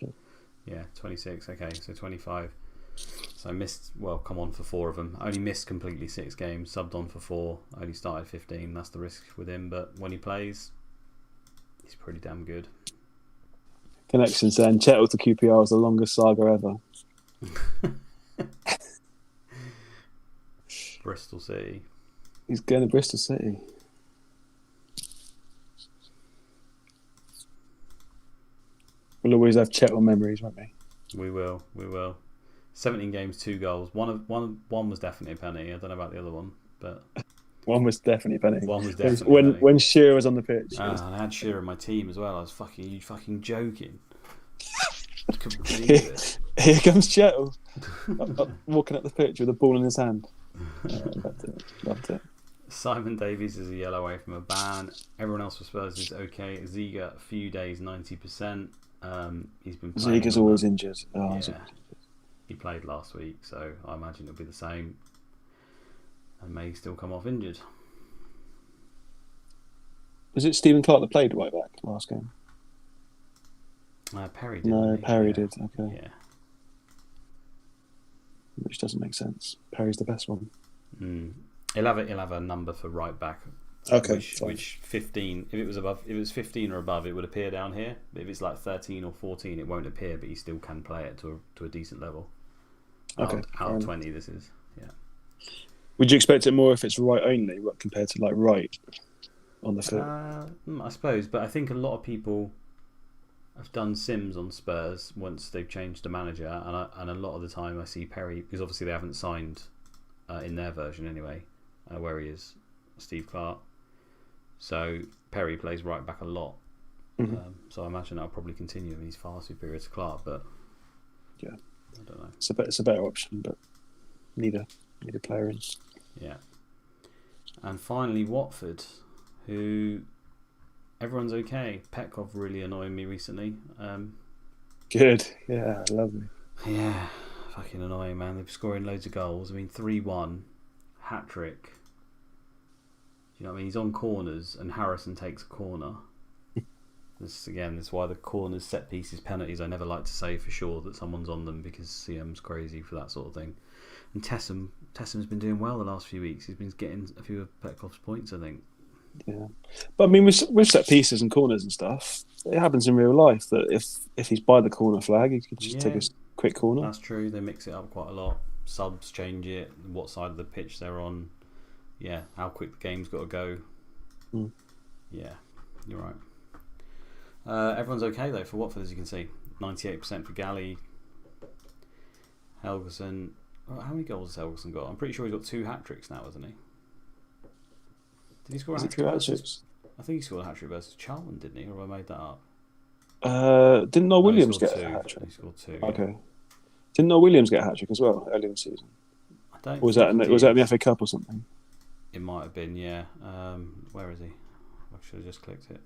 Yeah, 26. Okay, so 25. So I missed. Well, come on for 4 of them. Only missed completely 6 games. Subbed on for 4. Only started 15. That's the risk with him. But when he plays, he's pretty damn good. Connection saying Chettle to QPR is the longest saga ever. Bristol City. He's going to Bristol City. We'll always have Chettle memories, won't we? We will. 17 games, 2 goals. One was definitely a penalty. I don't know about the other one, but one was definitely a penalty. One was definitely a penalty. When Shearer was on the pitch. I had Shearer in my team as well. I was fucking joking. I couldn't believe it. Here comes Chettle, walking up the pitch with a ball in his hand. Loved it. Simon Davies is a yellow away from a ban. Everyone else for Spurs is okay. Ziga, a few days, 90%. He's been playing. Ziga's always injured. Oh, yeah. He played last week, so I imagine it'll be the same. And may still come off injured. Was it Stephen Clark that played right back last game? Perry did. No, Perry did. Okay. Yeah. Which doesn't make sense. Perry's the best one. He'll have a number for right back. Okay. Which 15? If it was 15 or above, it would appear down here. But if it's like 13 or 14, it won't appear. But you still can play it to a decent level. Okay. Out of 20, this is. Yeah. Would you expect it more if it's right only, compared to like right on the foot? I suppose, but I think a lot of people have done sims on Spurs once they've changed the manager, and a lot of the time I see Perry, because obviously they haven't signed in their version anyway, where he is, Steve Clark. So Perry plays right back a lot. Mm-hmm. So I imagine that'll probably continue. He's far superior to Clark, but yeah, I don't know. It's a better option, but need a player in. Yeah. And finally, Watford, who everyone's okay. Petkov really annoying me recently. Good. Yeah, lovely. Yeah, fucking annoying, man. They're scoring loads of goals. I mean, 3-1, hat-trick. You know what I mean? He's on corners and Harrison takes a corner. This is why the corners, set pieces, penalties, I never like to say for sure that someone's on them, because CM's crazy for that sort of thing. And Tessam's been doing well the last few weeks. He's been getting a few of Petkov's points, I think. Yeah, but I mean, with set pieces and corners and stuff, it happens in real life that if he's by the corner flag, he can just take a quick corner. That's true. They mix it up quite a lot. Subs change it, what side of the pitch they're on. Yeah, how quick the game's got to go. Yeah, you're right. Everyone's okay though for Watford, as you can see. 98% for Galley. Helgeson. How many goals has Helgeson got? I'm pretty sure he's got 2 hat-tricks now, hasn't he? Did he score a hat-trick versus... I think he scored a hat-trick versus Charlton, didn't he? Or have I made that up? Didn't Noel Williams get a hat-trick? He scored 2. Okay. Yeah. Didn't Noel Williams get a hat-trick as well earlier in the season? I don't. Or was that in the FA Cup or something? It might have been, yeah. Where is he? I should have just clicked it.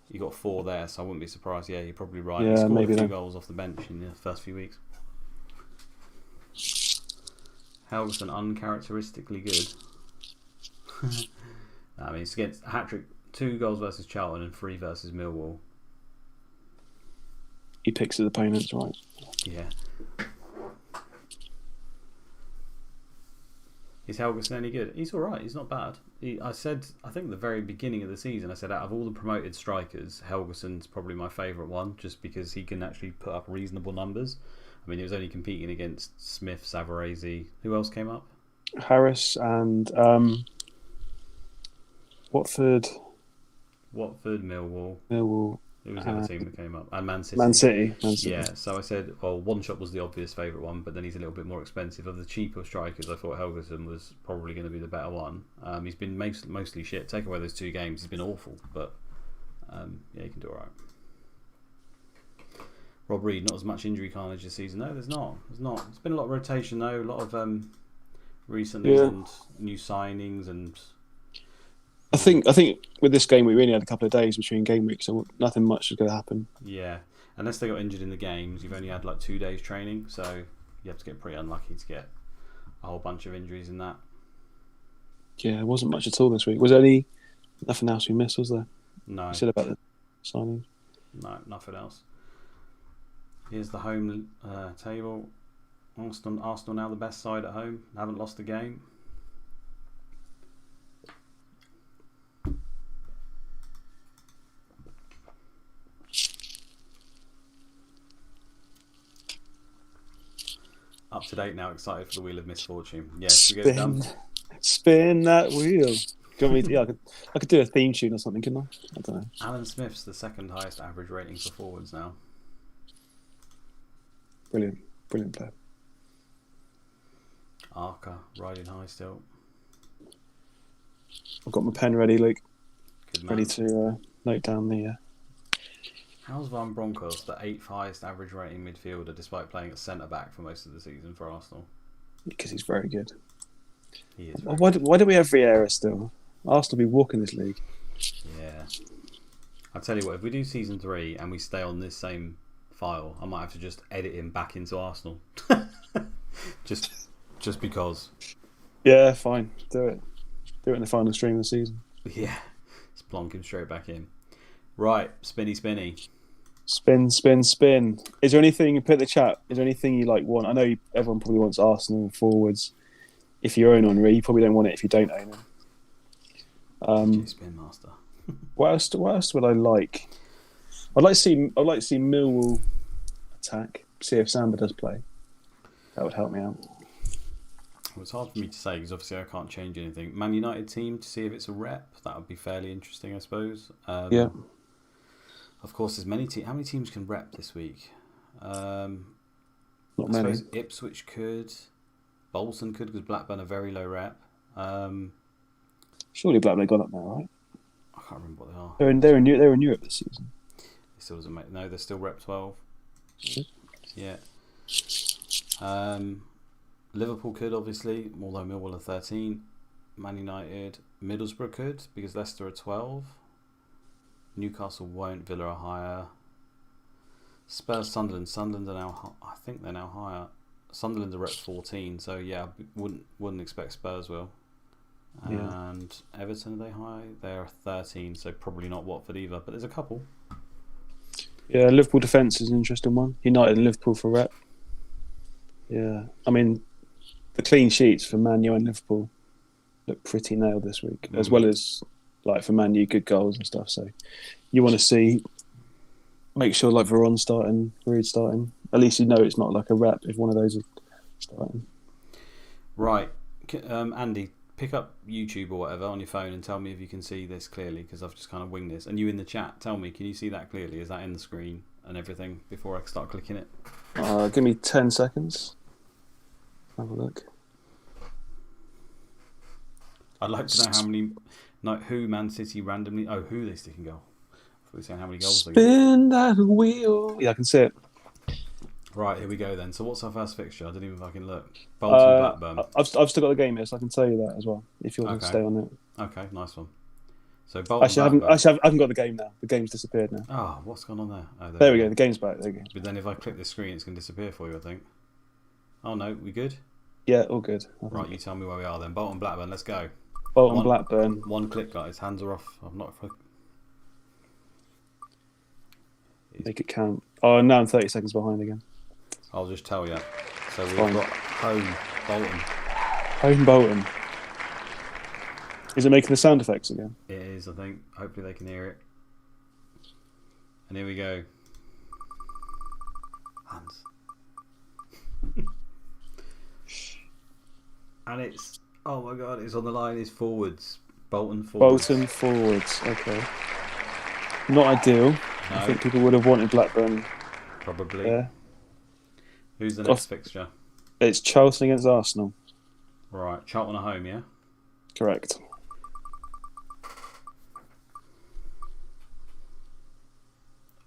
You got 4 there, so I wouldn't be surprised. Yeah, you're probably right. Yeah, he scored maybe a few goals off the bench in the first few weeks. Helgeson uncharacteristically good. I mean, it's against a hat-trick, 2 goals versus Charlton and 3 versus Millwall. He picks his opponents, right? Yeah. Is Helgeson any good? He's alright, he's not bad. I think at the very beginning of the season, I said out of all the promoted strikers, Helgeson's probably my favourite one, just because he can actually put up reasonable numbers. I mean, he was only competing against Smith, Savarese. Who else came up? Harris and Watford. Millwall. Millwall. Who Who was the other team that came up? And Man City. Man City. Yeah, so I said, well, One Shot was the obvious favourite one, but then he's a little bit more expensive. Of the cheaper strikers, I thought Helgeson was probably going to be the better one. He's been mostly shit. Take away those 2 games, he's been awful, but yeah, he can do alright. Rob Reed, not as much injury carnage this season. No, there's not. There's been a lot of rotation though, a lot of recently and new signings, and I think with this game we only had a couple of days between game weeks, so nothing much is going to happen. Yeah, unless they got injured in the games, you've only had like 2 days training, so you have to get pretty unlucky to get a whole bunch of injuries in that. Yeah, it wasn't much at all this week. Was there nothing else we missed? Was there? No. You said about the signing. No, nothing else. Here's the home table. Arsenal now the best side at home. Haven't lost a game. Up to date now, excited for the Wheel of Misfortune. Yes, we get it done. Spin that wheel. Do you want me to, yeah, I could do a theme tune or something, couldn't I? I don't know. Alan Smith's the 2nd highest average rating for forwards now. Brilliant player. Arca riding high still. I've got my pen ready, Luke. Good man. Ready to note down the. How's Van Bronckhorst the 8th highest average rating midfielder despite playing at centre back for most of the season for Arsenal? Because he's very good. He is. Why do we have Vieira still? Arsenal be walking this league. Yeah. I'll tell you what, if we do season 3 and we stay on this same file, I might have to just edit him back into Arsenal. just because. Yeah, fine. Do it. Do it in the final stream of the season. Yeah. Just plonk him straight back in. Right, spinny. Spin. Is there anything, put in the chat, is there anything you want? I know everyone probably wants Arsenal forwards. If you own Henry, you probably don't want it if you don't own him. Spin master. What else would I like? I'd like to see Millwall attack. See if Samba does play. That would help me out. Well, it's hard for me to say because obviously I can't change anything. Man United team to see if it's a rep. That would be fairly interesting, I suppose. Yeah. Of course, there's many teams. How many teams can rep this week? Not I many. suppose Ipswich could. Bolton could because Blackburn are very low rep. Surely Blackburn got up now, right? I can't remember what they are. They're in Europe this season. It still doesn't make. No, they're still rep 12. Yeah. Liverpool could obviously, although Millwall are 13. Man United, Middlesbrough could because Leicester are 12. Newcastle won't. Villa are higher. Spurs, Sunderland are now. I think they're now higher. Sunderland are rep 14, so yeah, wouldn't expect Spurs will. And Everton, are they high? They're 13, so probably not Watford either. But there's a couple. Yeah, Liverpool defence is an interesting one. United and Liverpool for rep. Yeah, I mean, the clean sheets for Man U and Liverpool look pretty nailed this week, as well as for Man U, good goals and stuff. So you want to make sure Veron starting, Reed starting. At least you know it's not like a rep if one of those is starting. Right, Andy, pick up YouTube or whatever on your phone and tell me if you can see this clearly because I've just kind of winged this. And you in the chat, tell me, can you see that clearly? Is that in the screen and everything before I start clicking it? Give me 10 seconds. Have a look. I'd like to know who Man City randomly. Oh, who they stick in goal. I thought they were saying how many goals they got. Spin that wheel. Yeah, I can see it. Right, here we go then. So what's our first fixture? I didn't even fucking look. Bolton, Blackburn. I've still got the game here, so I can tell you that as well if you want to stay on it. Okay, nice one. So Bolton, I haven't got the game now. The game's disappeared now. Oh, what's gone on there? Oh, there we go. The game's back. There you go. But then if I click the screen, it's going to disappear for you, I think. Oh no, we good? Yeah, all good. Right, you tell me where we are then. Bolton, Blackburn, let's go. Bolton, Blackburn. One click, guys. Hands are off. I'm not. Make it count. Oh, now I'm 30 seconds behind again. I'll just tell you. So we've got home Bolton. Home Bolton. Is it making the sound effects again? It is, I think. Hopefully they can hear it. And here we go. Hands. And it's, oh my god, it's on the line. It's forwards. Bolton forwards. Bolton forwards. Okay. Not ideal. No, I think people would have wanted Blackburn probably. there. Who's the next fixture? It's Charlton against Arsenal. Right, Charlton at home, yeah? Correct.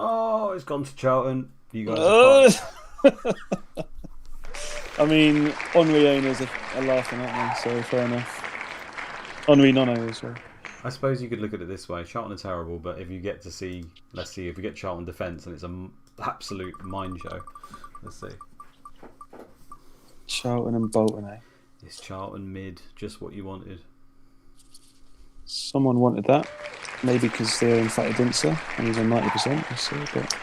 Oh, it's gone to Charlton. You guys are fucked. I mean, Henry owners are laughing at me, so fair enough. Henry non-owners, sorry. I suppose you could look at it this way. Charlton are terrible, but if you get to see... Let's see, if we get Charlton defence and it's an absolute mind show. Let's see. Charlton and Bolton, eh? It's Charlton mid, just what you wanted. Someone wanted that. Maybe because they're in fact Dinser and he's on 90%, we'll see, but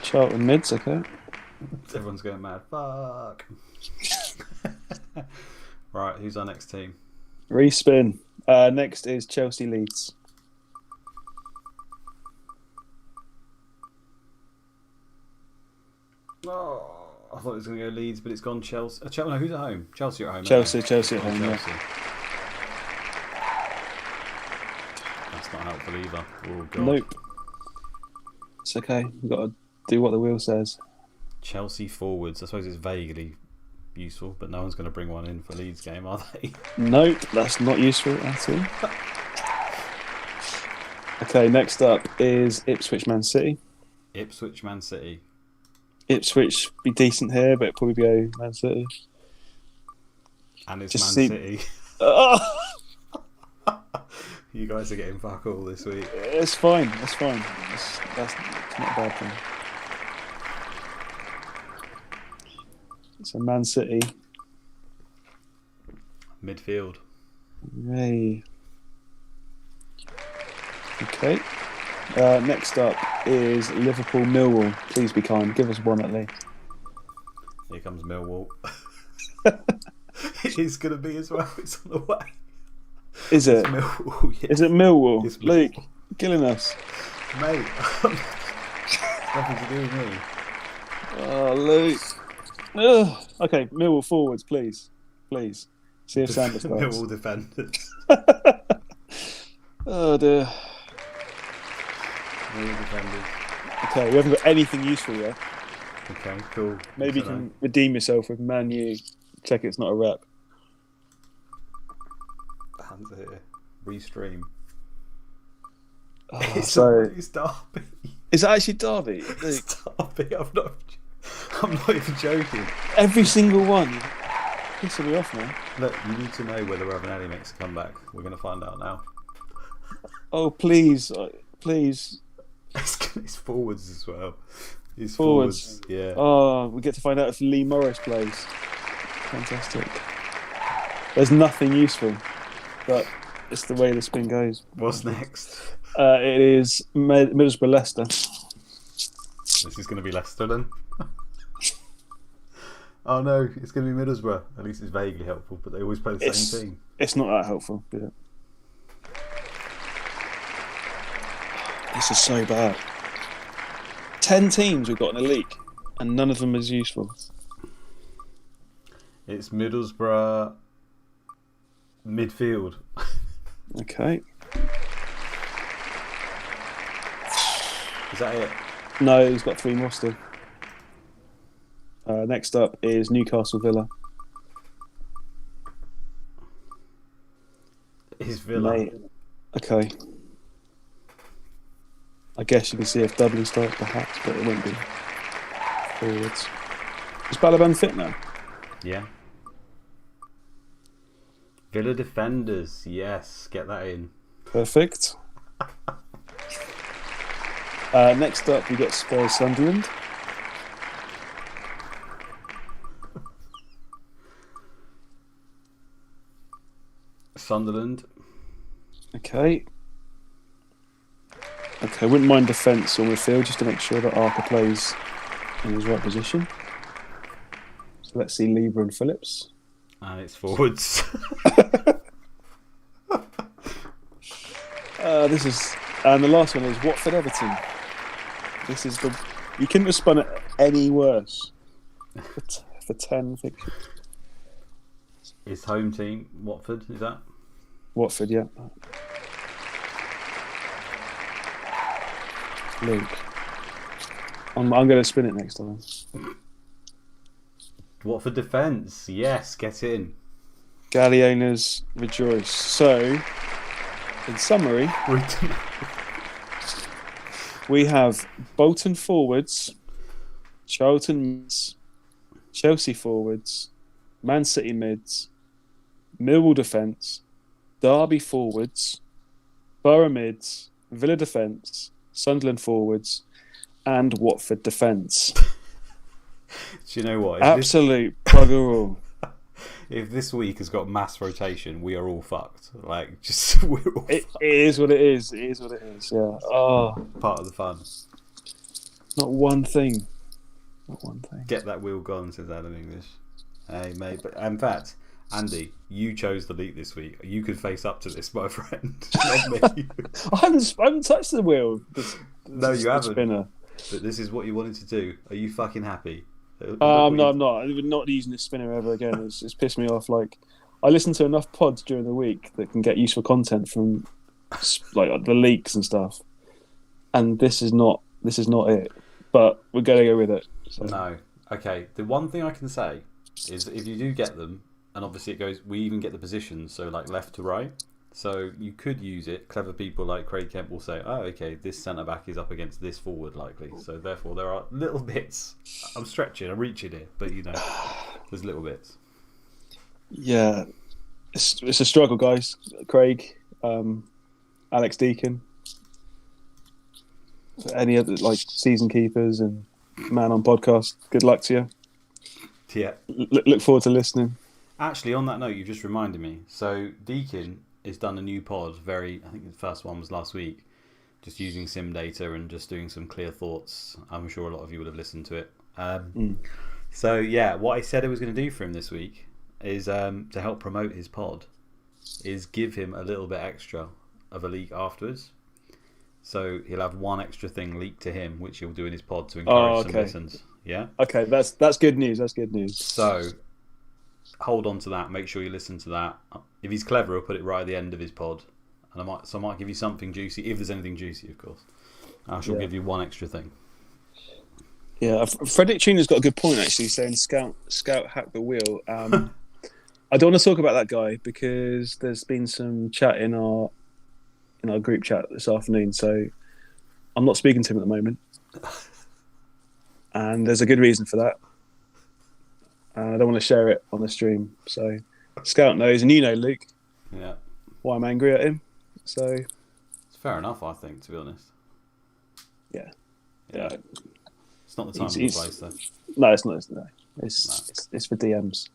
Charlton mids, okay. Everyone's going mad. Fuck. Right, who's our next team? Respin. Next is Chelsea Leeds. Oh, I thought it was going to go Leeds, but it's gone Chelsea. No, who's at home? Chelsea at home. Chelsea at home, Chelsea. yeah. That's not helpful either. Oh, God. Nope. It's okay. We've got to do what the wheel says. Chelsea forwards. I suppose it's vaguely useful, but no one's going to bring one in for Leeds game, are they? Nope, that's not useful at all. Okay, next up is Ipswich Man City. Ipswich Man City. Ipswich be decent here, but it'd probably go Man City. And it's Just Man see- City. You guys are getting fuck all this week. It's fine. That's fine. That's not a bad thing. So Man City. Midfield. Yay. Okay. Next up is Liverpool Millwall. Please be kind. Give us one at least. Here comes Millwall. It is going to be as well. It's on the way. Is it? It's Millwall. Yes. Is it Millwall? It's Luke, Millwall. killing us. Mate. It's nothing to do with me. Oh, Luke. Ugh. Okay, Millwall forwards, please. Please. See if Sanders starts. Millwall defenders. Oh, dear. Millwall defenders. Okay, we haven't got anything useful yet. Okay, cool. Maybe you can redeem yourself with Man U. Check it's not a rep. Hands are here. Restream. Oh, It's so, Derby. is it actually Derby? Luke? It's Derby. I'm not even joking. Every single one. Pissing me off, man. Look, you need to know whether Ravenelli makes a comeback. We're going to find out now. Oh, please. Please. It's forwards as well. It's Forwards. Yeah. Oh, we get to find out if Lee Morris plays. Fantastic. There's nothing useful, but it's the way the spin goes. What's next? It is Middlesbrough Leicester. This is going to be Leicester then. Oh no, it's going to be Middlesbrough. At least it's vaguely helpful, but they always play the same team. It's not that helpful. Yeah. This is so bad. 10 teams we've got in the league, and none of them is useful. It's Middlesbrough midfield. Okay. Is that it? No, he's got 3 more still. Next up is Newcastle Villa. Is Villa. Mate. Okay. I guess you can see if Dudley starts perhaps, but it won't be. Forwards. Is Balaban fit now? Yeah. Villa defenders. Yes, get that in. Perfect. Next up, we got Spurs Sunderland. Sunderland. Okay. Okay, I wouldn't mind defence or midfield just to make sure that Arca plays in his right position. So let's see Lieber and Phillips. And it's forwards. And the last one is Watford Everton. This is you couldn't have spun it any worse for 10 fixtures. His home team, Watford, is that? Watford, yeah. Luke. I'm going to spin it next time. Watford defence. Yes, get in. Gallionas rejoice. So, in summary, we have Bolton forwards, Charlton mids, Chelsea forwards, Man City mids, Millwall defence, Derby forwards, Borough mids, Villa defence, Sunderland forwards, and Watford defence. Do you know what? Absolute bugger all. If this week has got mass rotation, we are all fucked. Like, just we're all It fucked. is what it is. It is what it is. Yeah. Oh, Part of the fun. not one thing. Not one thing. Get that wheel gone, says Adam English. Hey, mate. But in fact, Andy, you chose the leak this week. You could face up to this, my friend. Not me. I haven't touched the wheel. No, you haven't. Spinner. But this is what you wanted to do. Are you fucking happy? No, I'm not. I'm not using this spinner ever again. It's pissed me off. Like, I listen to enough pods during the week that can get useful content from like the leaks and stuff, and this is not it. But we're going to go with it. So. No. Okay. The one thing I can say is if you do get them, and obviously it goes, we even get the positions, so like left to right. So you could use it. Clever people like Craig Kemp will say, oh, okay, this centre-back is up against this forward likely. So therefore there are little bits. I'm stretching, I'm reaching it, but you know, there's little bits. Yeah. It's a struggle, guys. Craig, Alex Deacon, any other like season keepers and man on podcast, good luck to you. Yeah. Look forward to listening. Actually, on that note, you just reminded me. So Deacon has done a new pod. I think the first one was last week. Just using sim data and just doing some clear thoughts. I'm sure a lot of you would have listened to it. So yeah, what I said I was going to do for him this week is to help promote his pod, is give him a little bit extra of a leak afterwards. So he'll have one extra thing leaked to him, which he'll do in his pod to encourage some listens. Yeah. Okay, that's good news. That's good news. So hold on to that. Make sure you listen to that. If he's clever, he'll put it right at the end of his pod, and I might give you something juicy if there's anything juicy, of course. I shall give you one extra thing. Yeah, Frederick Tuner's got a good point actually, saying Scout hacked the wheel. I don't want to talk about that guy because there's been some chat in our group chat this afternoon, so I'm not speaking to him at the moment, and there's a good reason for that. I don't want to share it on the stream, so Scout knows, and you know, Luke, why I'm angry at him. So it's fair enough, I think, to be honest. Yeah. It's not the time or the place, though. No, it's not. No. It's for DMs,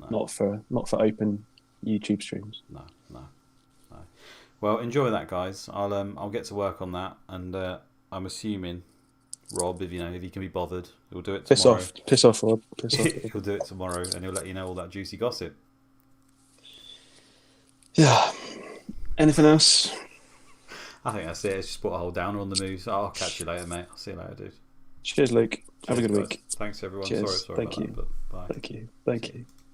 not for open YouTube streams. No. Well, enjoy that, guys. I'll get to work on that, and I'm assuming Rob, if he can be bothered, he'll do it tomorrow. Piss off, Rob. Piss off. He'll do it tomorrow, and he'll let you know all that juicy gossip. Yeah. Anything else? I think that's it. It's just put a hold down on the moves. I'll catch you later, mate. I'll see you later, dude. Cheers, Luke. Have a good week. Thanks, everyone. Cheers. Sorry Thank about you. that, but bye. Thank you.